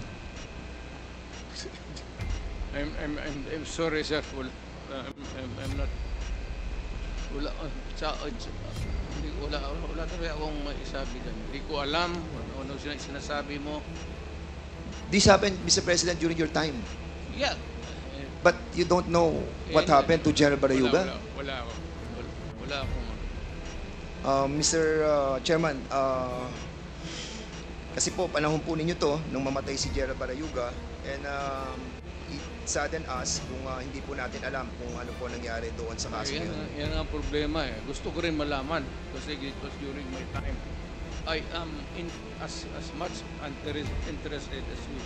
I'm sorry, sir. I'm not. Wala talaga akong maisabi dyan. Hindi ko alam ano sinasabi mo. This happened, Mr. President, during your time. Yeah. But you don't know what happened to General Barayuga? Wala akong Mr. Chairman, kasi po panahon po ninyo to nung mamatay si General Barayuga, and it saddened us kung hindi po natin alam kung ano po nangyari doon sa kaso yun. Yan ang problema eh. Gusto ko rin malaman kasi it was during my time. I am as much interested as you.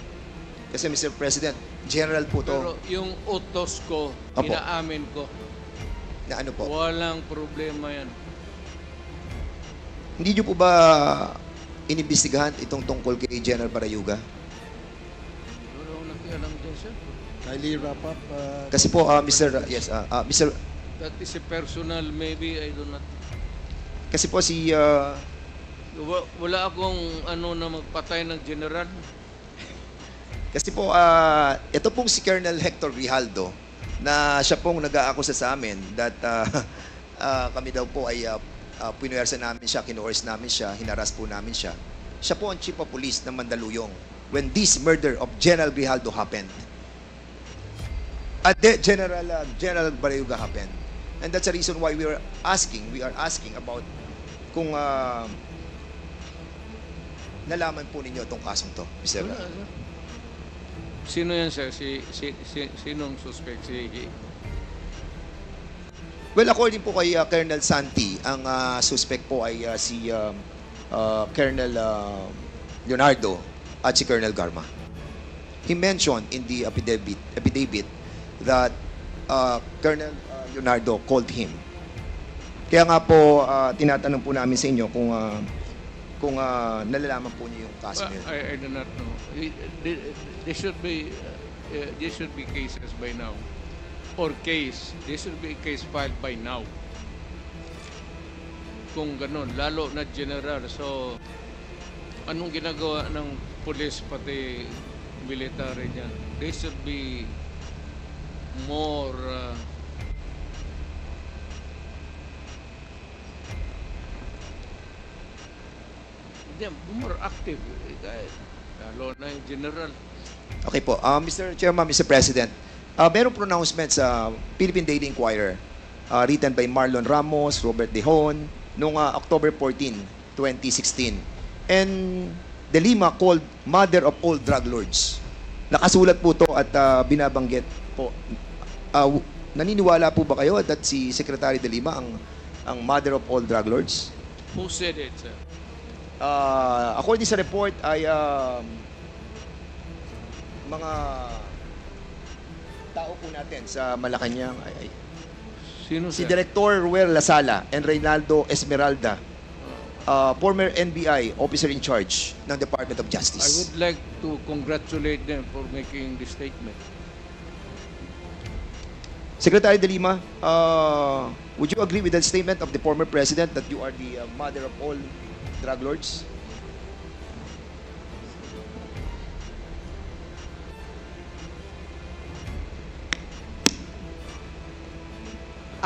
Kasi Mr. President, General po to. Pero yung utos ko, Opo. inaamin ko, Na ano po? walang problema yan. Hindi nyo po ba inimbestigahan itong tungkol kay General Barayuga? Wala akong nakialam dyan, sir. Kindly wrap up. Kasi po, Mr. Yes, Mr. That is a personal, maybe, I do not. Kasi po si Wala akong na magpatay ng general. Kasi po, ito pong si Colonel Hector Grijaldo na siya pong nag-aakusa sa amin that kami daw po ay pinuwersa namin siya, kinuors namin siya, hinaras po namin siya. Siya po ang chief of police ng Mandaluyong when this murder of General Grijaldo happened. General Barayuga happened. And that's the reason why we are asking about kung nalaman po ninyo itong kasong to, Mr. Wala, sir. Sino yan, sir? Sinong suspect? Well, according po kay Colonel Santi, ang suspect po ay si Colonel Leonardo at si Colonel Garma. He mentioned in the affidavit that Colonel Leonardo called him. Kaya nga po, tinatanong po namin sa inyo kung nalalaman po niyo yung kaso niyo. I do not know. There should be cases by now. There should be a case filed by now. Kung ganun, lalo na general. So, anong ginagawa ng police pati military niyan? They should be more more active. Lalo na yung general. Okay po. Mr. Chairman, Mr. President, merong pronouncement sa Philippine Daily Inquirer written by Marlon Ramos, Robert Dehon, noong October 14, 2016. And De Lima called mother of all drug lords. Nakasulat po to at binabanggit po. Naniniwala po ba kayo that si Secretary De Lima ang mother of all drug lords? Who said it, sir? According sa report ay mga tao po natin sa Malacanang ay Sino, si sir? Director Ruel Lasala and Reynaldo Esmeralda, former NBI officer in charge ng Department of I Justice. would like to congratulate them for making this statement. Secretary De Lima, would you agree with the statement of the former president that you are the mother of all drug lords?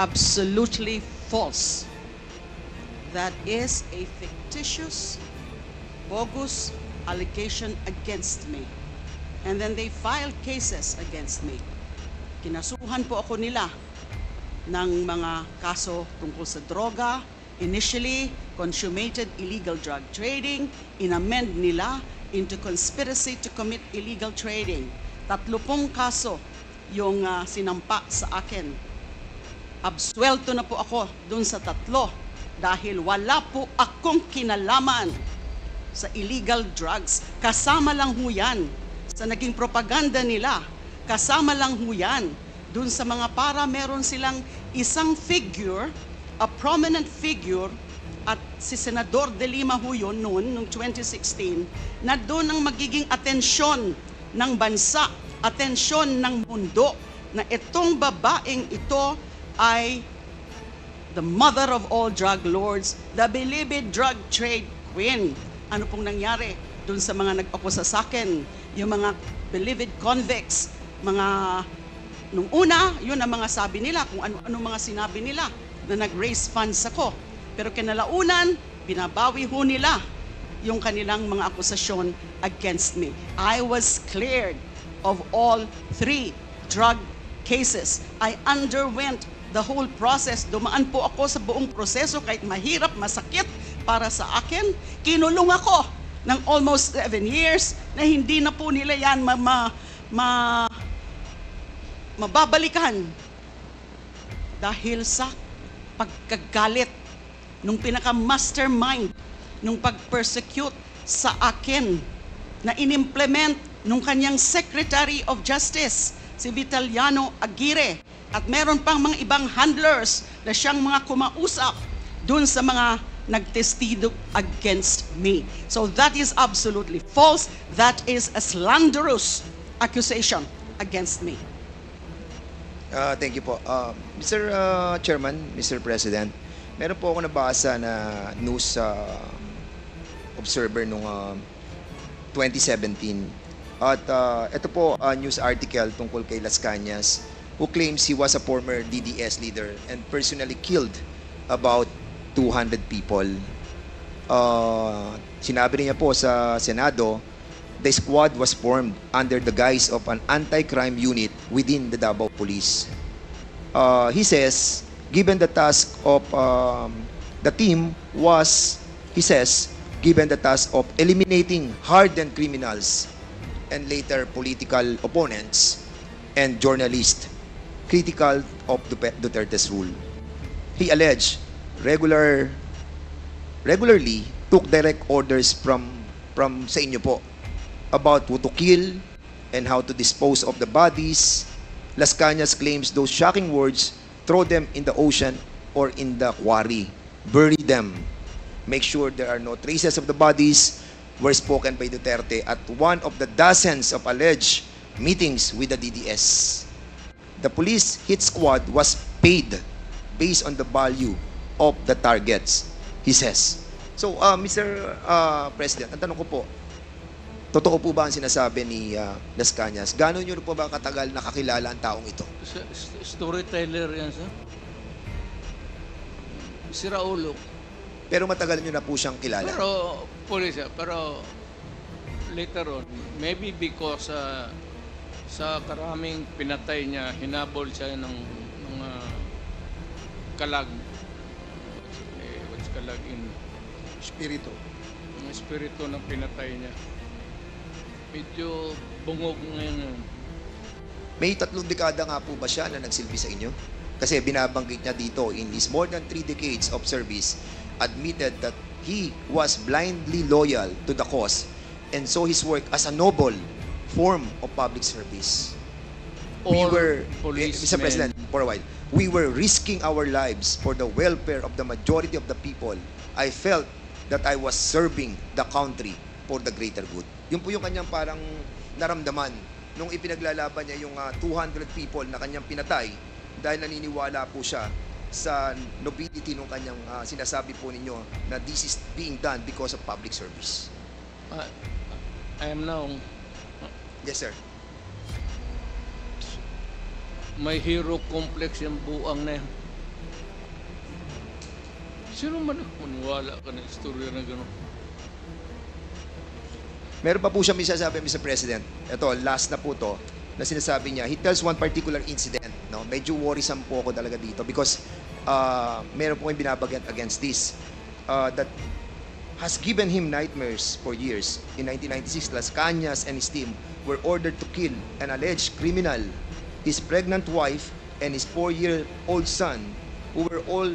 Absolutely false. That is a fictitious, bogus allegation against me. And then they filed cases against me. Kinasuhan po ako nila ng mga kaso tungkol sa droga. Initially, consummated illegal drug trading. Inamend nila into conspiracy to commit illegal trading. 30 kaso yung sinampa sa akin. Absuelto na po ako dun sa 3 dahil wala po akong kinalaman sa illegal drugs. Kasama lang ho yan sa naging propaganda nila. Kasama lang ho yan dun sa mga para meron silang isang figure, a prominent figure, at si Senador De Lima ho yun noong 2016, na doon ang magiging atensyon ng bansa, atensyon ng mundo, na itong babaeng ito ay the mother of all drug lords, the believed drug trade queen. Ano pong nangyari dun sa mga nag-akusa sa akin, yung mga believed convicts, mga nung una, yun ang mga sabi nila, kung ano mga sinabi nila, na nag-raise funds ako. Pero kinalaunan, binabawi ho nila yung kanilang mga akusasyon against me. I was cleared of all 3 drug cases. I underwent the whole process. Dumaan po ako sa buong proseso kahit mahirap, masakit para sa akin. Kinulong ako ng almost 7 years na hindi na po nila yan mababalikan dahil sa pagkagalit nung pinaka-mastermind nung pag-persecute sa akin na inimplement nung kanyang Secretary of Justice, si Vitaliano Aguirre. At meron pang mga ibang handlers na siyang mga kumausap dun sa mga nagtestigo against me. So that is absolutely false. That is a slanderous accusation against me. Thank you po. Mr. Chairman, Mr. President, meron po ako nabasa na news observer noong 2017. At ito po news article tungkol kay Las Cañas, who claims he was a former DDS leader and personally killed about 200 people. Sinabi niya po sa Senado, the squad was formed under the guise of an anti-crime unit within the Davao Police. He says, given the task of the team was, he says, given the task of eliminating hardened criminals and later political opponents and journalists critical of Duterte's rule. He alleged regularly took direct orders from sa inyo po about who to kill and how to dispose of the bodies. Las Cañas claims those shocking words: throw them in the ocean or in the quarry, bury them, make sure there are no traces of the bodies, were spoken by Duterte at one of the dozens of alleged meetings with the DDS. The police hit squad was paid based on the value of the targets, he says. So, Mr. President, ang tanong ko po, totoo po ba ang sinasabi ni Las Cañas? Gano'n nyo po ba katagal nakakilala ang taong ito? Storyteller yan, sir. Si Raulo. Pero matagal nyo na po siyang kilala. Pero, police, pero later on, maybe because sa karaming pinatay niya, hinabol siya ng kalag. What's kalag in Espiritu. ang espiritu ng pinatay niya. Medyo bungog ngayon. May 3 dekada nga po ba siya na nagsilbi sa inyo? Kasi binabanggit niya dito, in his more than 3 decades of service, admitted that he was blindly loyal to the cause and saw his work as a noble form of public service. Mr. President, for a while, we were risking our lives for the welfare of the majority of the people. I felt that I was serving the country for the greater good. Yun po yung kanyang parang naramdaman nung ipinaglalaban niya yung 200 people na kanyang pinatay dahil naniniwala po siya sa nobility nung kanyang sinasabi po ninyo na this is being done because of public service. I am now, Yes, sir. may hero complex yung buang na yan. Sino man ako maniwala ka na istorya na gano'n? Meron pa po siya sinasabi, Mr. President. Ito, last na po to, na sinasabi niya. He tells one particular incident. No? Medyo worrisome po ako talaga dito because meron po kayong binabagyan against this that has given him nightmares for years. In 1996, Las Cañas and his team were ordered to kill an alleged criminal, his pregnant wife, and his 4-year-old son, who were all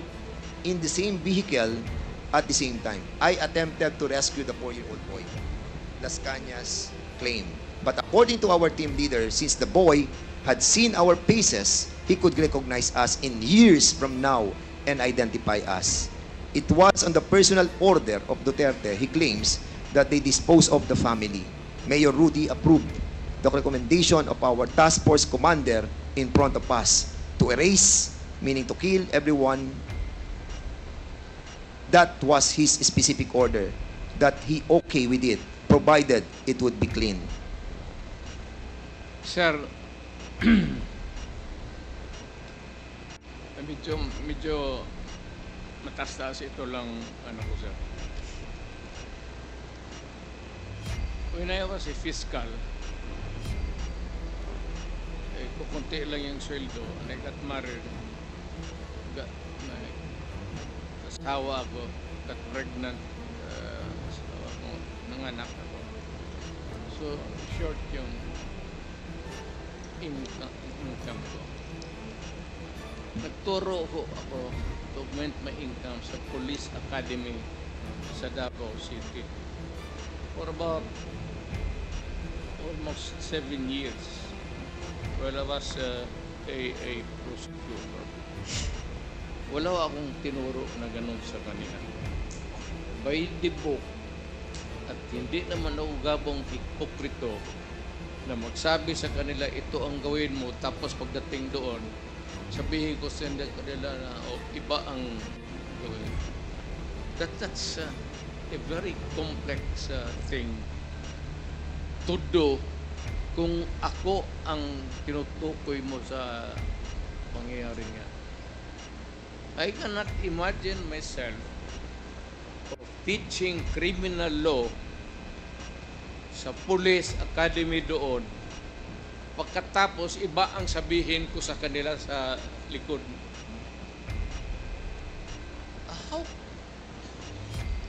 in the same vehicle at the same time. I attempted to rescue the 4-year-old boy, Las Cañas claimed. But according to our team leader, since the boy had seen our faces, he could recognize us in years from now and identify us. It was on the personal order of Duterte, he claims, that they disposed of the family. Mayor Rudy approved the recommendation of our task force commander in front of us to erase, meaning to kill everyone. That was his specific order, that he okay with it, provided it would be clean. Sir, medyo matastas ito lang ko, sir. When I was a fiscal, kukunti lang yung sweldo, and I got married, asawa ako, got pregnant, asawa ko, nanganak ako. So, short yung income ko. Nagturo ko ako to augment my income sa Police Academy sa Davao City for about almost 7 years while I was a prosecutor. Wala akong tinuro na ganun sa kanila. By the book, at hindi naman ako gabong hipokrito na magsabi sa kanila, ito ang gawin mo, tapos pagdating doon, sabihin ko sa kanila na iba ang gawin. That's a very complex thing to do kung ako ang tinutukoy mo sa pangyayari niya. I cannot imagine myself of teaching criminal law sa Police Academy doon. Pagkatapos, iba ang sabihin ko sa kanila sa likod.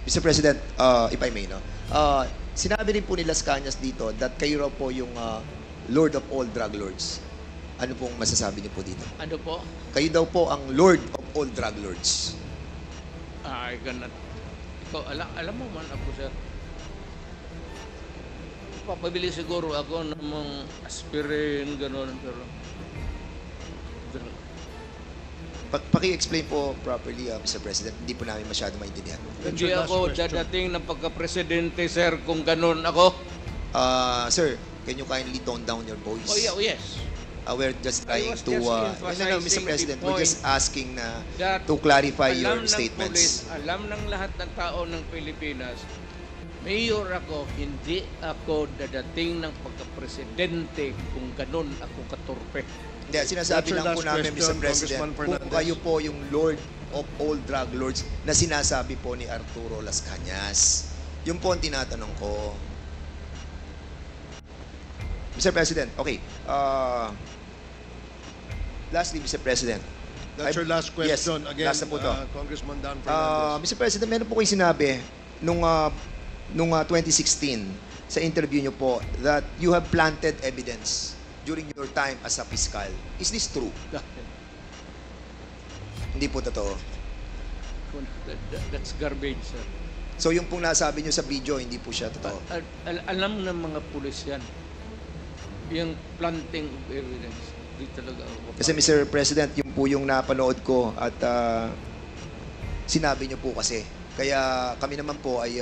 Mr. President, if I may, no? Sinabi rin po ni Las Cañas dito that kayo raw po yung Lord of all drug lords. Ano pong masasabi niyo po dito? Ano po? Kayo daw po ang Lord of all drug lords. I cannot. Ikaw, alam mo man ako, sir. Papabili siguro ako ng mga aspirin, gano'n. Pero, Paki-explain po properly, Mr. President. Hindi po namin masyado maintindihan. hindi ako dadating ng pagka-presidente, sir, kung gano'n ako. Sir, can you kindly tone down your voice? Oh, yeah, yes. We're just I trying was to... just no, emphasizing Mr. President, the we're just point asking that to clarify alam your ng statements. pulis, alam ng lahat ng tao ng Pilipinas, mayor ako, hindi ako dadating ng pagka-presidente kung ganun ako katurpe. Hindi, sinasabi That's your lang po last namin, Mr. question, President, Congressman kung Fernandez. kayo po yung Lord of all drug lords na sinasabi po ni Arturo Las Cañas. Yung po ang tinatanong ko. Mr. President, okay. Lastly, Mr. President. That's your last question. Yes, Again, last na po to. Congressman Dan Fernandez. Mr. President, meron po kayo sinabi nung 2016 sa interview nyo po that you have planted evidence during your time as a fiscal. Is this true? Hindi po totoo. That's garbage, sir. So yung pong nasabi nyo sa video, hindi po siya totoo. Alam ng mga pulis yan. Yung planting of evidence. Di talaga ako. Kasi Mr. President, yung po yung napanood ko at sinabi nyo po kasi. Kaya kami naman po ay,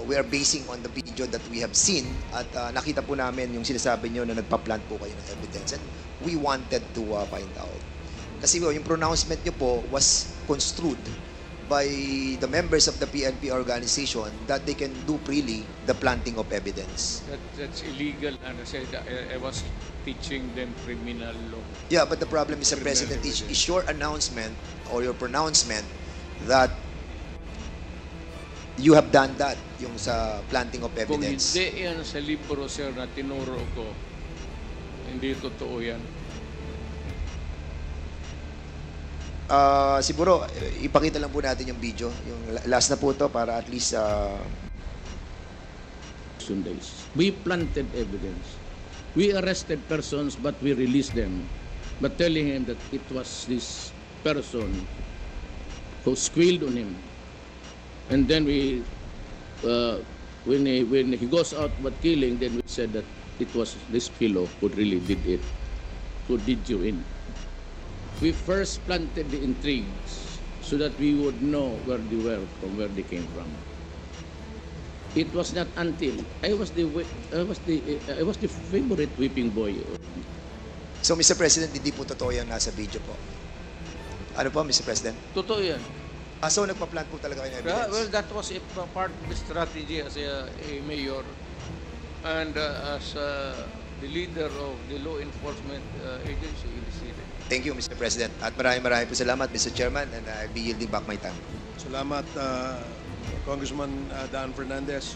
we are basing on the video that we have seen at nakita po namin yung sinasabi nyo na nagpa-plant po kayo ng evidence and we wanted to find out. Kasi yung pronouncement nyo po was construed by the members of the PNP organization that they can do freely the planting of evidence. That's illegal. And I said I was teaching them criminal law. Yeah, but the problem, Mr. Criminal President, is evidence. your announcement or your pronouncement that you have done that, yung sa planting of Kung evidence. hindi yan sa libro, sir, na tinuro ko, hindi totoo yan. Siguro, ipakita lang po natin yung video. Yung last na po to para at least days. We planted evidence. We arrested persons, but we released them. But telling him that it was this person who squealed on him. And then we, when he goes out but killing, then we said that it was this fellow who really did it, who did you in. We first planted the intrigues so that we would know where they were from, where they came from. It was not until I was the favorite whipping boy. So, Mr. President, hindi po totoo yung nasa video po. Ano po, Mr. President? Totoo yan. So, nagpa-plant po talaga kayo ng evidence? Well, that was a part of the strategy as a mayor and as the leader of the law enforcement agency in the city. Thank you, Mr. President. At maraming po salamat, Mr. Chairman, and I'll be yielding back my time. Salamat, Congressman Dan Fernandez.